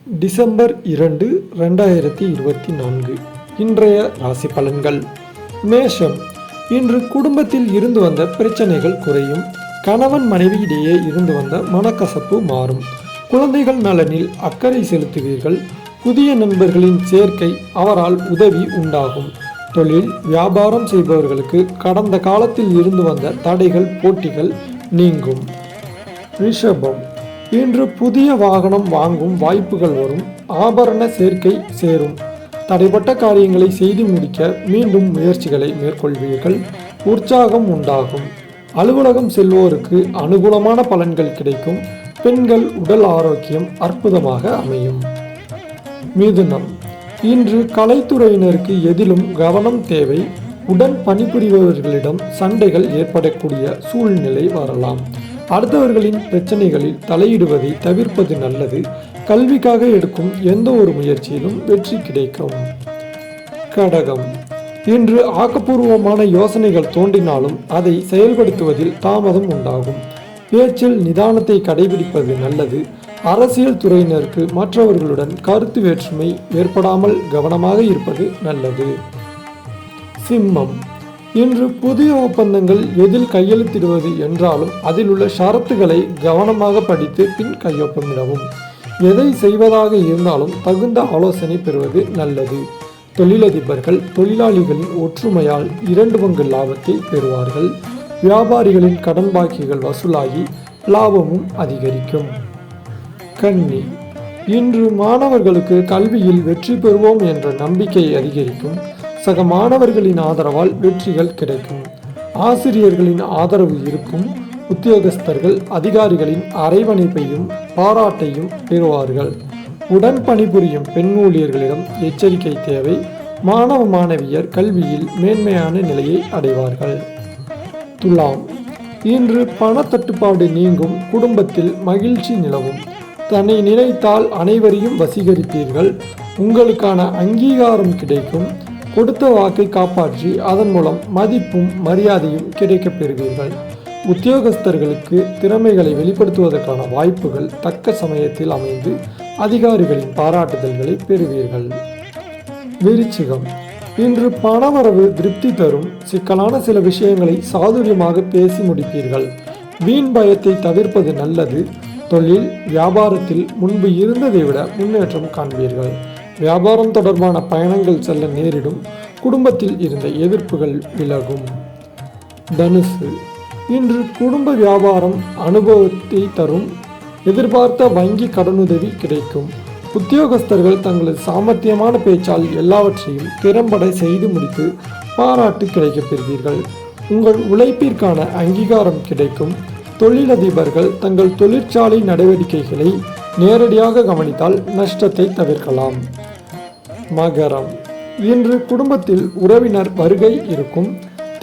December 2, 2024 இன்றைய ராசி பலன்கள். மேஷம். இன்று குடும்பத்தில் இருந்து வந்த பிரச்சனைகள் குறையும். கணவன் மனைவியிடையே இருந்து வந்த மனக்கசப்பு மாறும். குழந்தைகள் நலனில் அக்கறை செலுத்துவீர்கள். புதிய நண்பர்களின் சேர்க்கை அவரால் உதவி உண்டாகும். தொழில் வியாபாரம் செய்பவர்களுக்கு கடந்த காலத்தில் இருந்து வந்த தடைகள் போட்டிகள் நீங்கும். ரிஷபம். இன்று புதிய வாகனம் வாங்கும் வாய்ப்புகள் வரும். ஆபரண சேர்க்கை சேரும். தடைப்பட்ட காரியங்களை செய்து முடிக்க மீண்டும் முயற்சிகளை மேற்கொள்வீர்கள். உற்சாகம் உண்டாகும். அலுவலகம் செல்வோருக்கு அனுகூலமான பலன்கள் கிடைக்கும். பெண்கள் உடல் ஆரோக்கியம் அற்புதமாக அமையும். மிதுனம். இன்று கலைத்துறையினருக்கு எதிலும் கவனம் தேவை. உடன் பணிபுரிபவர்களிடம் சண்டைகள் ஏற்படக்கூடிய சூழ்நிலை வரலாம். அடுத்தவர்களின் பிரச்சனைகளில் தலையிடுவதை தவிர்ப்பது நல்லது. கல்விக்காக எடுக்கும் எந்த ஒரு முயற்சியிலும் வெற்றி கிடைக்கும். கடகம். இன்று ஆக்கப்பூர்வமான யோசனைகள் தோன்றினாலும் அதை செயல்படுத்துவதில் தாமதம் உண்டாகும். பேச்சில் நிதானத்தை கடைபிடிப்பது நல்லது. அரசியல் துறையினருக்கு மற்றவர்களுடன் கருத்து வேற்றுமை ஏற்படாமல் கவனமாக இருப்பது நல்லது. சிம்மம். இன்று புதிய ஒப்பந்தங்கள் எதில் கையெழுத்திடுவது என்றாலும் அதில் உள்ள ஷரத்துகளை கவனமாக படித்து பின் கையொப்பமிடவும். எதை செய்வதாக இருந்தாலும் தகுந்த ஆலோசனை பெறுவது நல்லது. தொழிலதிபர்கள் தொழிலாளிகளின் ஒற்றுமையால் 2 பங்கு லாபத்தை பெறுவார்கள். வியாபாரிகளின் கடன் பாக்கிகள் வசூலாகி லாபமும் அதிகரிக்கும். கன்னி. இன்று மாணவர்களுக்கு கல்வியில் வெற்றி பெறுவோம் என்ற நம்பிக்கை அதிகரிக்கும். சக மாணவர்களின் ஆதரவால் வெற்றிகள் கிடைக்கும். ஆசிரியர்களின் ஆதரவு இருக்கும். உத்தியோகஸ்தர்கள் அதிகாரிகளின் அரவணைப்பையும் பாராட்டையும் பெறுவார்கள். உடன் பணிபுரியும் பெண் ஊழியர்களிடம் எச்சரிக்கை தேவை. மாணவ மாணவியர் கல்வியில் மேன்மையான நிலையை அடைவார்கள். துலாம். இன்று பணத்தட்டுப்பாடு நீங்கும். குடும்பத்தில் மகிழ்ச்சி நிலவும். தன்னை நினைத்தால் அனைவரையும் வசீகரிப்பீர்கள். உங்களுக்கான அங்கீகாரம் கிடைக்கும். கொடுத்த வாக்கை காப்பாற்றி அதன் மூலம் மதிப்பும் மரியாதையும் கிடைக்கப் பெறுவீர்கள். உத்தியோகஸ்தர்களுக்கு திறமைகளை வெளிப்படுத்துவதற்கான வாய்ப்புகள் தக்க சமயத்தில் அமைந்து அதிகாரிகளின் பாராட்டுதல்களை பெறுவீர்கள். விருச்சிகம். இன்று பணவரவு திருப்தி தரும். சிக்கலான சில விஷயங்களை சாதுரியமாக பேசி முடிப்பீர்கள். வீண் பயத்தை தவிர்ப்பது நல்லது. தொழில் வியாபாரத்தில் முன்பு இருந்ததை விட முன்னேற்றம் காண்பீர்கள். வியாபாரம் தொடர்பான பயணங்கள் செல்ல நேரிடும். குடும்பத்தில் இருந்த எதிர்ப்புகள் விலகும். தனுசு. இன்று குடும்ப வியாபாரம் அனுபவத்தை தரும். எதிர்பார்த்த வங்கி கடனுதவி கிடைக்கும். உத்தியோகஸ்தர்கள் தங்களது சாமர்த்தியமான பேச்சால் எல்லாவற்றையும் திறம்பட செய்து முடித்து பாராட்டு கிடைக்கப் பெறுவீர்கள். உங்கள் உழைப்பிற்கான அங்கீகாரம் கிடைக்கும். தொழிலதிபர்கள் தங்கள் தொழிற்சாலை நடவடிக்கைகளை நேரடியாக கவனித்தால் நஷ்டத்தை தவிர்க்கலாம். மகரம். இன்று குடும்பத்தில் உறவினர் வருகை இருக்கும்.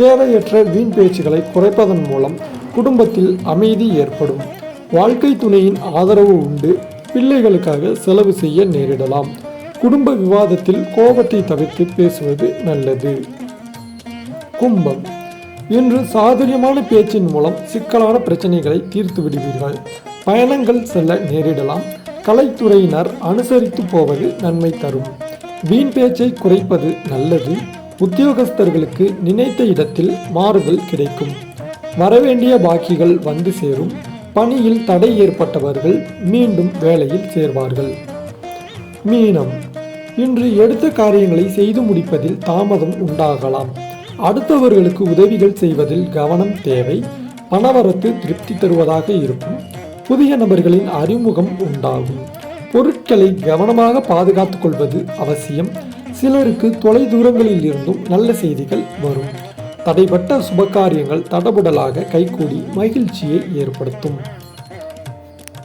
தேவையற்ற வீண் பேச்சுகளை குறைப்பதன் மூலம் குடும்பத்தில் அமைதி ஏற்படும். வாழ்க்கை துணையின் ஆதரவு உண்டு. பிள்ளைகளுக்காக செலவு செய்ய நேரிடலாம். குடும்ப விவாதத்தில் கோபத்தை தவிர்த்து பேசுவது நல்லது. கும்பம். இன்று சாதுரியமான பேச்சின் மூலம் சிக்கலான பிரச்சனைகளை தீர்த்து விடுவீர்கள். பயணங்கள் செல்ல நேரிடலாம். கலைத்துறையினர் அனுசரித்து போவது நன்மை தரும். வீண் பேச்சை குறைப்பது நல்லது. உத்தியோகஸ்தர்களுக்கு நினைத்த இடத்தில் மாறுதல் கிடைக்கும். வரவேண்டிய பாக்கிகள் வந்து சேரும். பணியில் தடை ஏற்பட்டவர்கள் மீண்டும் வேலையில் சேர்வார்கள். மீனம். இன்று எடுத்த காரியங்களை செய்து முடிப்பதில் தாமதம் உண்டாகலாம். அடுத்தவர்களுக்கு உதவிகள் செய்வதில் கவனம் தேவை. பணவரத்து திருப்தி தருவதாக இருக்கும். புதிய நபர்களின் அறிமுகம் உண்டாகும். பொருட்களை கவனமாக பாதுகாத்துக் கொள்வது அவசியம். சிலருக்கு தொலை தூரங்களில் இருந்தும் நல்ல செய்திகள் வரும். தடைப்பட்ட சுபகாரியங்கள் தடபுடலாக கைகூடி மகிழ்ச்சியை ஏற்படுத்தும்.